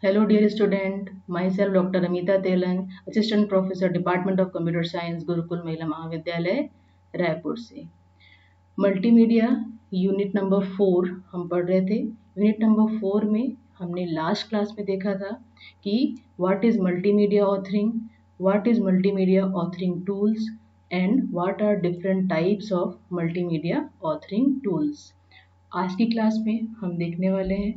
Hello dear student, myself Dr. Amita Telang, Assistant Professor Department of Computer Science, Gurukul महिला महाविद्यालय रायपुर से। Multimedia unit number 4 हम पढ़ रहे थे। यूनिट नंबर 4 में हमने लास्ट क्लास में देखा था कि what is multimedia authoring, what is multimedia authoring tools and what are different types of multimedia authoring tools. आज की क्लास में हम देखने वाले हैं,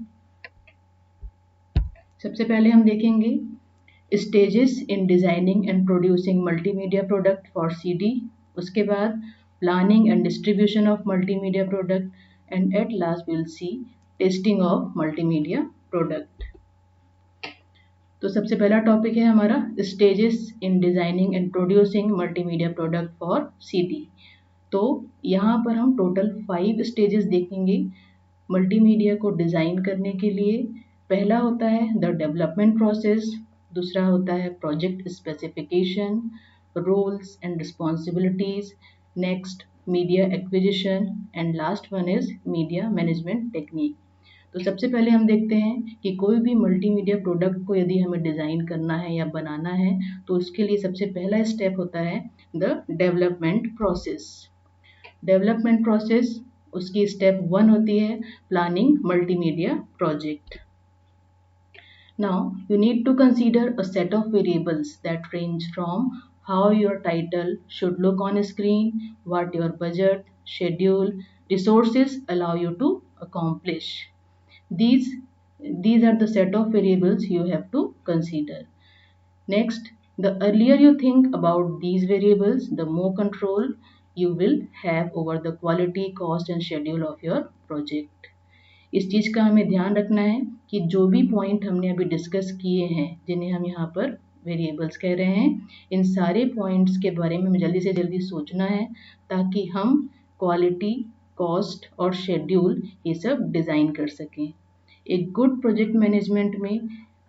सबसे पहले हम देखेंगे stages in designing and producing multimedia product for CD, उसके बाद planning and distribution of multimedia product and at last will see testing of multimedia product. तो सबसे पहला टॉपिक है हमारा stages in designing and producing multimedia product for CD. तो यहाँ पर हम टोटल 5 स्टेजेस देखेंगे मल्टीमीडिया को डिज़ाइन करने के लिए। पहला होता है द डेवलपमेंट प्रोसेस, दूसरा होता है project specification, roles and responsibilities, next media acquisition and last one is media management technique. तो सबसे पहले हम देखते हैं कि कोई भी मल्टीमीडिया प्रोडक्ट को यदि हमें डिज़ाइन करना है या बनाना है तो उसके लिए सबसे पहला स्टेप होता है the development process. Development process उसकी स्टेप 1 होती है planning multimedia project. Now you need to consider a set of variables that range from how your title should look on screen, what your budget, schedule, resources allow you to accomplish. These are the set of variables you have to consider. Next, the earlier you think about these variables, the more control you will have over the quality, cost and schedule of your project. इस चीज़ का हमें ध्यान रखना है कि जो भी point हमने अभी डिस्कस किए हैं, जिन्हें हम यहाँ पर वेरिएबल्स कह रहे हैं, इन सारे पॉइंट्स के बारे में हमें जल्दी से जल्दी सोचना है ताकि हम क्वालिटी, कॉस्ट और शेड्यूल ये सब डिज़ाइन कर सकें। एक गुड प्रोजेक्ट मैनेजमेंट में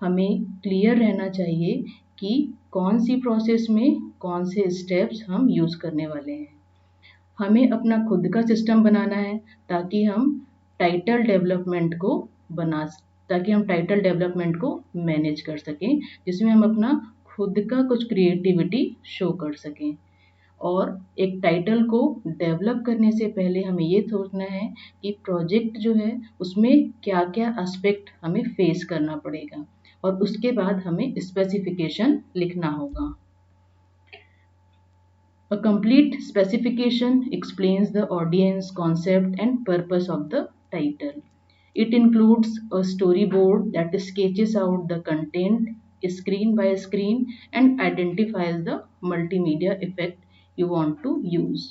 हमें क्लियर रहना चाहिए कि कौन सी प्रोसेस में कौन से स्टेप्स हम यूज़ करने वाले हैं। हमें अपना खुद का सिस्टम बनाना है ताकि हम टाइटल डेवलपमेंट को मैनेज कर सकें, जिसमें हम अपना खुद का कुछ क्रिएटिविटी शो कर सकें। और एक टाइटल को डेवलप करने से पहले हमें ये सोचना है कि प्रोजेक्ट जो है उसमें क्या क्या एस्पेक्ट हमें फेस करना पड़ेगा और उसके बाद हमें स्पेसिफिकेशन लिखना होगा। A complete specification explains the audience, concept and purpose of the title. It includes a storyboard that sketches out the content screen by screen and identifies the multimedia effect you want to use.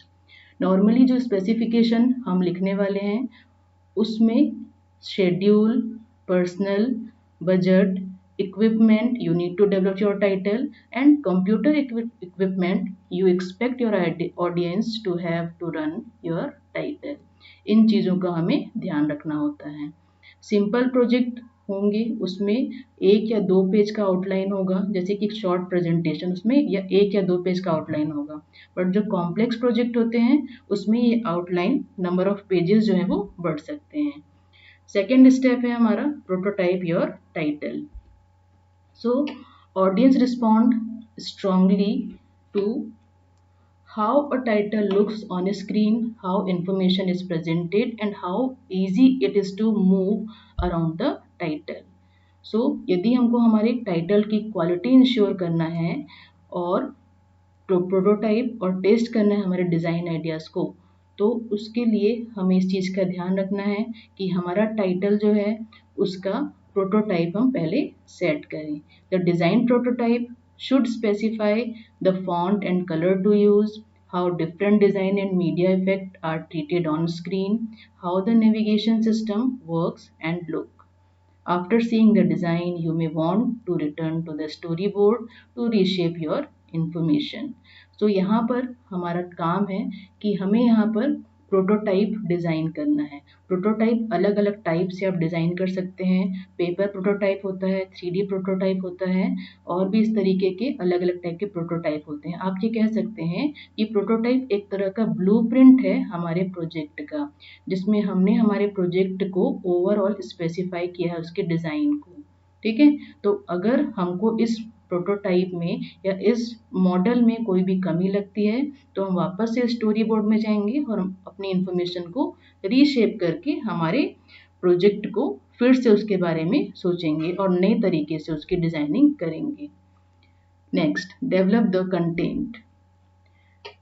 Normally जो specification हम लिखने वाले हैं उसमें schedule, personal, budget, equipment you need to develop your title and computer equipment you expect your audience to have to run your title। इन चीज़ों का हमें ध्यान रखना होता है। सिंपल प्रोजेक्ट होंगे उसमें 1 या 2 पेज का आउटलाइन होगा, जैसे कि शॉर्ट प्रेजेंटेशन उसमें या 1 या 2 पेज का आउटलाइन होगा। बट जो कॉम्प्लेक्स प्रोजेक्ट होते हैं उसमें ये आउटलाइन नंबर ऑफ पेजेस जो है वो बढ़ सकते हैं। सेकेंड स्टेप है हमारा prototype your title. So audience respond strongly to how a title looks on a screen, how information is presented and how easy it is to move around the title. So यदि हमको हमारे title की quality ensure करना है और prototype और test करना है हमारे डिज़ाइन आइडियाज़ को, तो उसके लिए हमें इस चीज़ का ध्यान रखना है कि हमारा टाइटल जो है उसका प्रोटोटाइप हम पहले सेट करें। The design prototype should specify the font and color to use, how different design and media effect are treated on screen, how the navigation system works and look. After seeing the design, you may want to return to the storyboard to reshape your information. तो यहाँ पर हमारा काम है कि हमें यहाँ पर प्रोटोटाइप डिज़ाइन करना है। प्रोटोटाइप अलग अलग टाइप से आप डिज़ाइन कर सकते हैं। पेपर प्रोटोटाइप होता है, 3D प्रोटोटाइप होता है और भी इस तरीके के अलग अलग टाइप के प्रोटोटाइप होते हैं। आप ये कह सकते हैं कि प्रोटोटाइप एक तरह का ब्लूप्रिंट है हमारे प्रोजेक्ट का, जिसमें हमने हमारे प्रोजेक्ट को ओवरऑल स्पेसिफाई किया है उसके डिज़ाइन को। ठीक है। तो अगर हमको इस प्रोटोटाइप में या इस मॉडल में कोई भी कमी लगती है तो हम वापस से स्टोरी बोर्ड में जाएंगे और हम अपनी इंफॉर्मेशन को रीशेप करके हमारे प्रोजेक्ट को फिर से उसके बारे में सोचेंगे और नए तरीके से उसकी डिजाइनिंग करेंगे। Next, develop the content.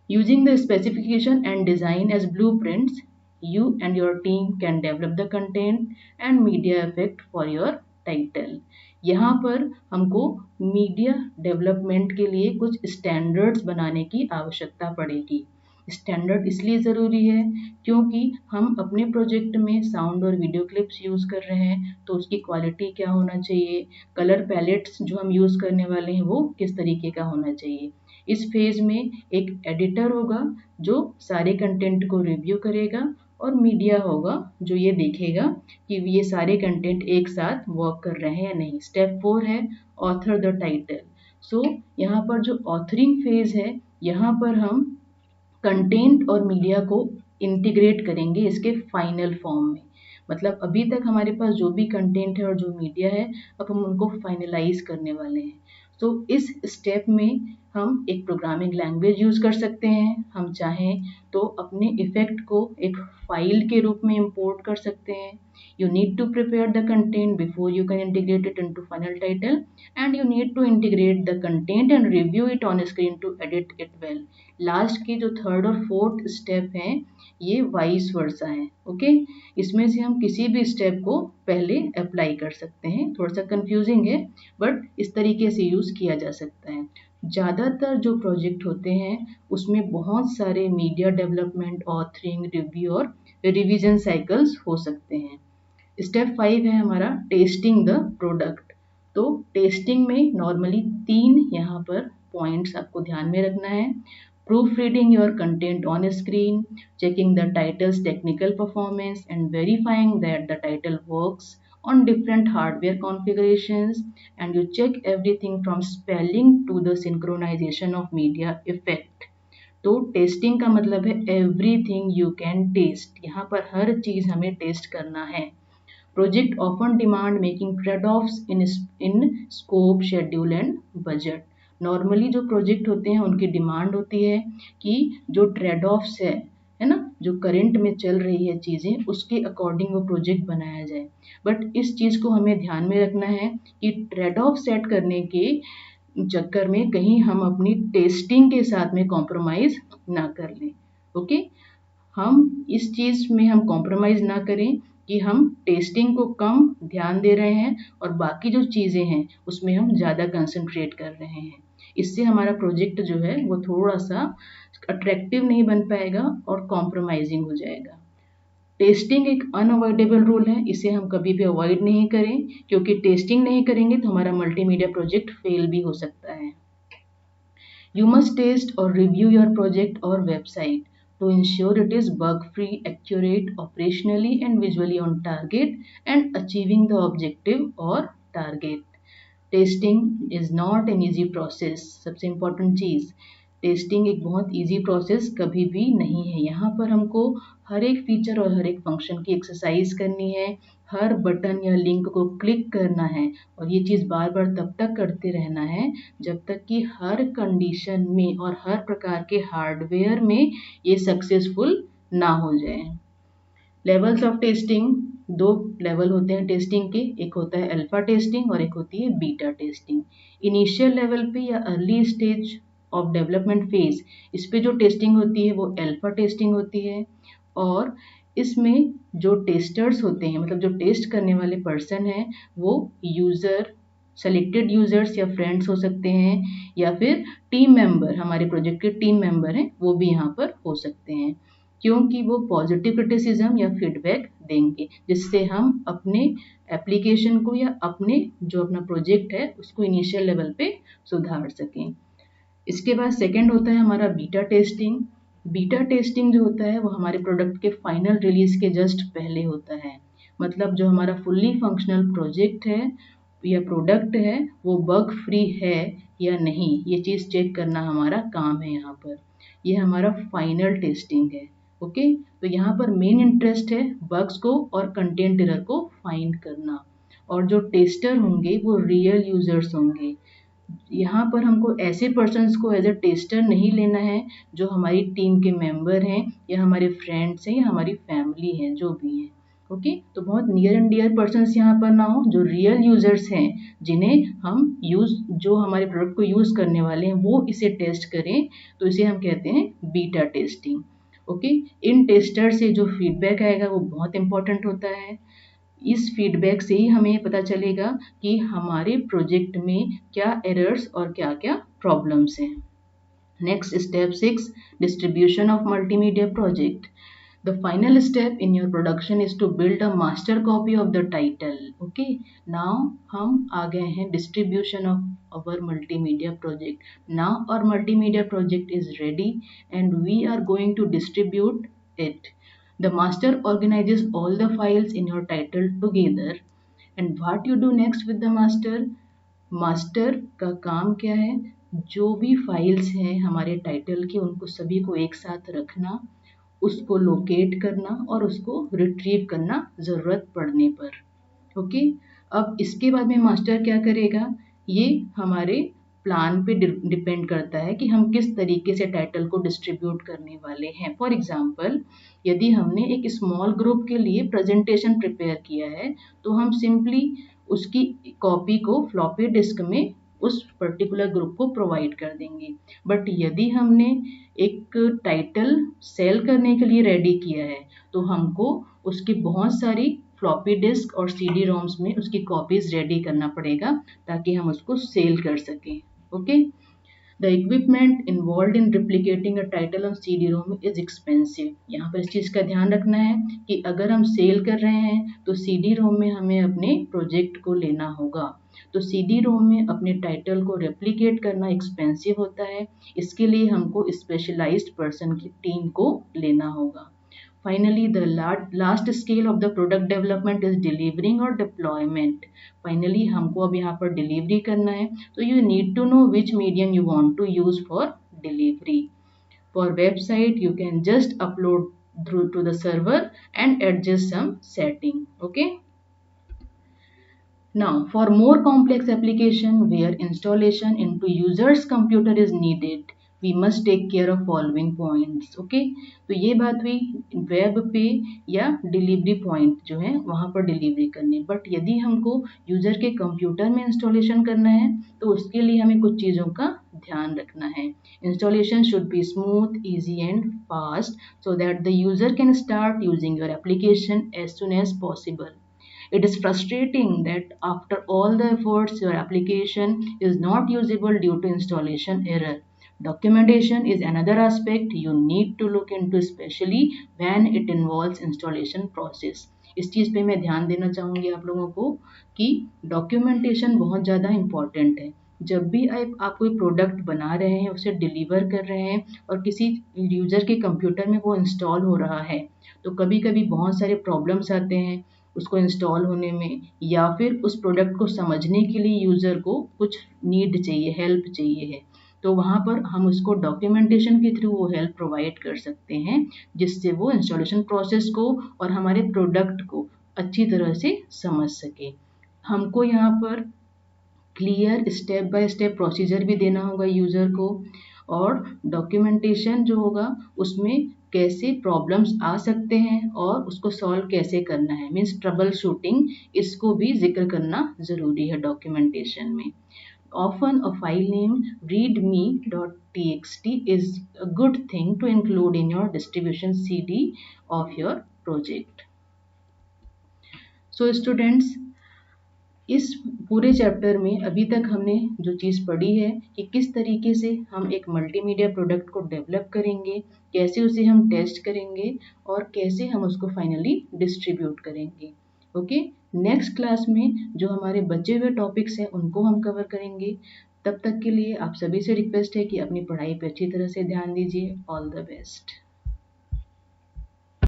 Using the specification and design as blueprints, you and your team can develop the content and media effect for your title. यहाँ पर हमको मीडिया डेवलपमेंट के लिए कुछ स्टैंडर्ड्स बनाने की आवश्यकता पड़ेगी। स्टैंडर्ड इसलिए ज़रूरी है क्योंकि हम अपने प्रोजेक्ट में साउंड और वीडियो क्लिप्स यूज़ कर रहे हैं, तो उसकी क्वालिटी क्या होना चाहिए, कलर पैलेट्स जो हम यूज़ करने वाले हैं वो किस तरीके का होना चाहिए। इस फेज में एक एडिटर होगा जो सारे कंटेंट को रिव्यू करेगा और मीडिया होगा जो ये देखेगा कि ये सारे कंटेंट एक साथ वर्क कर रहे हैं या नहीं। स्टेप 4 है ऑथर द टाइटल। सो यहाँ पर जो ऑथरिंग फेज है, यहाँ पर हम कंटेंट और मीडिया को इंटीग्रेट करेंगे इसके फाइनल फॉर्म में। मतलब अभी तक हमारे पास जो भी कंटेंट है और जो मीडिया है, अब हम उनको फाइनलाइज करने वाले हैं। तो इस स्टेप में हम एक प्रोग्रामिंग लैंग्वेज यूज़ कर सकते हैं। हम चाहें तो अपने इफेक्ट को एक फाइल के रूप में इंपोर्ट कर सकते हैं। You need to prepare the content before you can integrate it into final title, and you need to integrate the content and review it on screen to edit it well. Last की जो third और fourth step हैं ये vice versa है। Okay, इसमें से हम किसी भी स्टेप को पहले अप्लाई कर सकते हैं। थोड़ा सा कंफ्यूजिंग है बट इस तरीके से यूज़ किया जा सकता है। ज़्यादातर जो प्रोजेक्ट होते हैं उसमें बहुत सारे मीडिया डेवलपमेंट, ऑथरिंग, रिव्यू और रिवीजन साइकिल्स हो सकते हैं। स्टेप 5 है हमारा टेस्टिंग द प्रोडक्ट। तो टेस्टिंग में नॉर्मली 3 यहाँ पर पॉइंट्स आपको ध्यान में रखना है। Proof reading your content on screen, checking the titles technical performance and verifying that the title works on different hardware configurations, and you check everything from spelling to the synchronization of media effect. तो testing का मतलब है everything you can test. यहाँ पर हर चीज़ हमें test करना है। Project often demand making trade offs in scope, schedule and budget. Normally जो प्रोजेक्ट होते हैं उनकी डिमांड होती है कि जो ट्रेड ऑफ्स है ना, जो करंट में चल रही है चीज़ें उसके अकॉर्डिंग वो प्रोजेक्ट बनाया जाए। बट इस चीज़ को हमें ध्यान में रखना है कि ट्रेड ऑफ सेट करने के चक्कर में कहीं हम अपनी टेस्टिंग के साथ में कॉम्प्रोमाइज़ ना कर लें। ओके, हम इस चीज़ में हम कॉम्प्रोमाइज़ ना करें कि हम टेस्टिंग को कम ध्यान दे रहे हैं और बाकी जो चीज़ें हैं उसमें हम ज़्यादा कंसंट्रेट कर रहे हैं। इससे हमारा प्रोजेक्ट जो है वो थोड़ा सा अट्रैक्टिव नहीं बन पाएगा और कॉम्प्रोमाइजिंग हो जाएगा। टेस्टिंग एक अनअवॉइडेबल रूल है, इसे हम कभी भी अवॉइड नहीं करें क्योंकि टेस्टिंग नहीं करेंगे तो हमारा मल्टीमीडिया प्रोजेक्ट फेल भी हो सकता है। You must test or review your project or website to ensure it is bug-free, accurate, operationally and visually on target and achieving the objective or target. Testing is not an easy process. सबसे important चीज़, testing एक बहुत easy process कभी भी नहीं है। यहाँ पर हमको हर एक फीचर और हर एक फंक्शन की एक्सरसाइज करनी है, हर बटन या लिंक को क्लिक करना है और ये चीज़ बार बार तब तक करते रहना है जब तक कि हर कंडीशन में और हर प्रकार के हार्डवेयर में ये सक्सेसफुल ना हो जाए। लेवल्स ऑफ टेस्टिंग, 2 लेवल होते हैं टेस्टिंग के, एक होता है अल्फा टेस्टिंग और एक होती है बीटा टेस्टिंग। इनिशियल लेवल पे या early stage of development phase, इस पे जो टेस्टिंग होती है वो अल्फा टेस्टिंग होती है और इसमें जो टेस्टर्स होते हैं, मतलब जो टेस्ट करने वाले पर्सन हैं, वो यूज़र, सेलेक्टेड यूज़र्स या फ्रेंड्स हो सकते हैं या फिर टीम मेंबर, हमारे प्रोजेक्ट के टीम मेंबर हैं वो भी यहाँ पर हो सकते हैं, क्योंकि वो पॉजिटिव क्रिटिसिज्म या फीडबैक देंगे जिससे हम अपने एप्लीकेशन को या अपने जो अपना प्रोजेक्ट है उसको इनिशियल लेवल पे सुधार सकें। इसके बाद सेकंड होता है हमारा बीटा टेस्टिंग। बीटा टेस्टिंग जो होता है वो हमारे प्रोडक्ट के फाइनल रिलीज के जस्ट पहले होता है। मतलब जो हमारा फुल्ली फंक्शनल प्रोजेक्ट है या प्रोडक्ट है वो बग फ्री है या नहीं, ये चीज़ चेक करना हमारा काम है। यहाँ पर ये हमारा फाइनल टेस्टिंग है। ओके, तो यहाँ पर मेन इंटरेस्ट है बग्स को और कंटेंट एरर को फाइंड करना। और जो टेस्टर होंगे वो रियल यूजर्स होंगे। यहाँ पर हमको ऐसे पर्सन्स को एज ए टेस्टर नहीं लेना है जो हमारी टीम के मेंबर हैं या हमारे फ्रेंड्स हैं या हमारी फैमिली हैं, जो भी हैं। ओके, तो बहुत नियर एंड डियर पर्सन्स यहाँ पर ना हो, जो रियल यूजर्स हैं, जिन्हें हम जो हमारे प्रोडक्ट को यूज़ करने वाले हैं वो इसे टेस्ट करें, तो इसे हम कहते हैं बीटा टेस्टिंग। ओके, इन टेस्टर से जो फीडबैक आएगा वो बहुत इंपॉर्टेंट होता है। इस फीडबैक से ही हमें पता चलेगा कि हमारे प्रोजेक्ट में क्या एरर्स और क्या क्या प्रॉब्लम्स हैं। Next step 6, distribution of multimedia project. The final step in your production is to build a master copy of the title. Okay, now हम आ गए हैं distribution of our multimedia project. Now our multimedia project is ready and we are going to distribute it. The master organizes all the files in your title together. And what you do next with the master? Master का काम क्या है? जो भी files हैं हमारे title की, उनको सभी को एक साथ रखना, उसको लोकेट करना और उसको रिट्रीव करना ज़रूरत पड़ने पर। ओके, अब इसके बाद में मास्टर क्या करेगा, ये हमारे प्लान पे डिपेंड करता है कि हम किस तरीके से टाइटल को डिस्ट्रीब्यूट करने वाले हैं। फॉर एग्जांपल, यदि हमने एक स्मॉल ग्रुप के लिए प्रेजेंटेशन प्रिपेयर किया है तो हम सिंपली उसकी कॉपी को फ्लॉपी डिस्क में उस पर्टिकुलर ग्रुप को प्रोवाइड कर देंगे। बट यदि हमने एक टाइटल सेल करने के लिए रेडी किया है तो हमको उसकी बहुत सारी फ्लॉपी डिस्क और सीडी रोम्स में उसकी कॉपीज रेडी करना पड़ेगा ताकि हम उसको सेल कर सकें। Okay, the equipment involve in replicating a title on CD ROM is expensive. यहाँ पर इस चीज़ का ध्यान रखना है कि अगर हम सेल कर रहे हैं तो सीडी रोम में हमें अपने प्रोजेक्ट को लेना होगा। तो सीडी रोम में अपने टाइटल को रेप्लिकेट करना एक्सपेंसिव होता है, इसके लिए हमको स्पेशलाइज्ड पर्सन की टीम को लेना होगा। Finally, the last scale of the product development is delivering or deployment. Finally, हमको अब यहाँ पर डिलीवरी करना है, तो you need to know which medium you want to use for delivery. For website, you can just upload through to the server and adjust some setting. Okay. Now, for more complex application where installation into user's computer is needed, we must take care of following points. Okay, तो ये बात हुई web पे या delivery point जो है वहाँ पर डिलीवरी करनी। बट यदि हमको यूज़र के कंप्यूटर में इंस्टॉलेशन करना है तो उसके लिए हमें कुछ चीज़ों का ध्यान रखना है। Installation should be smooth, easy and fast so that the user can start using your application as soon as possible. It is frustrating that after all the efforts, your application is not usable due to installation error. Documentation is another aspect you need to look into, especially when it involves installation process. इस चीज़ पे मैं ध्यान देना चाहूँगी आप लोगों को कि डॉक्यूमेंटेशन बहुत ज़्यादा इम्पॉर्टेंट है। जब भी आप कोई प्रोडक्ट बना रहे हैं, उसे डिलीवर कर रहे हैं और किसी यूज़र के कंप्यूटर में वो इंस्टॉल हो रहा है, तो कभी कभी बहुत सारे प्रॉब्लम्स आते हैं उसको इंस्टॉल होने में, या फिर उस प्रोडक्ट को समझने के लिए यूज़र को कुछ नीड चाहिए, हेल्प चाहिए है, तो वहाँ पर हम उसको डॉक्यूमेंटेशन के थ्रू वो हेल्प प्रोवाइड कर सकते हैं जिससे वो इंस्टॉलेशन प्रोसेस को और हमारे प्रोडक्ट को अच्छी तरह से समझ सके। हमको यहाँ पर clear step by step procedure भी देना होगा यूज़र को, और डॉक्यूमेंटेशन जो होगा उसमें कैसे प्रॉब्लम्स आ सकते हैं और उसको सॉल्व कैसे करना है, मीन्स ट्रबल शूटिंग, इसको भी जिक्र करना ज़रूरी है डॉक्यूमेंटेशन में। Often a file name readme.txt is a good thing to include in your distribution CD of your project. So students, इस पूरे चैप्टर में अभी तक हमने जो चीज़ पढ़ी है कि किस तरीके से हम एक मल्टीमीडिया प्रोडक्ट को डेवलप करेंगे, कैसे उसे हम टेस्ट करेंगे और कैसे हम उसको फाइनली डिस्ट्रीब्यूट करेंगे। ओके, नेक्स्ट क्लास में जो हमारे बचे हुए टॉपिक्स हैं उनको हम कवर करेंगे। तब तक के लिए आप सभी से रिक्वेस्ट है कि अपनी पढ़ाई पे अच्छी तरह से ध्यान दीजिए। All the best.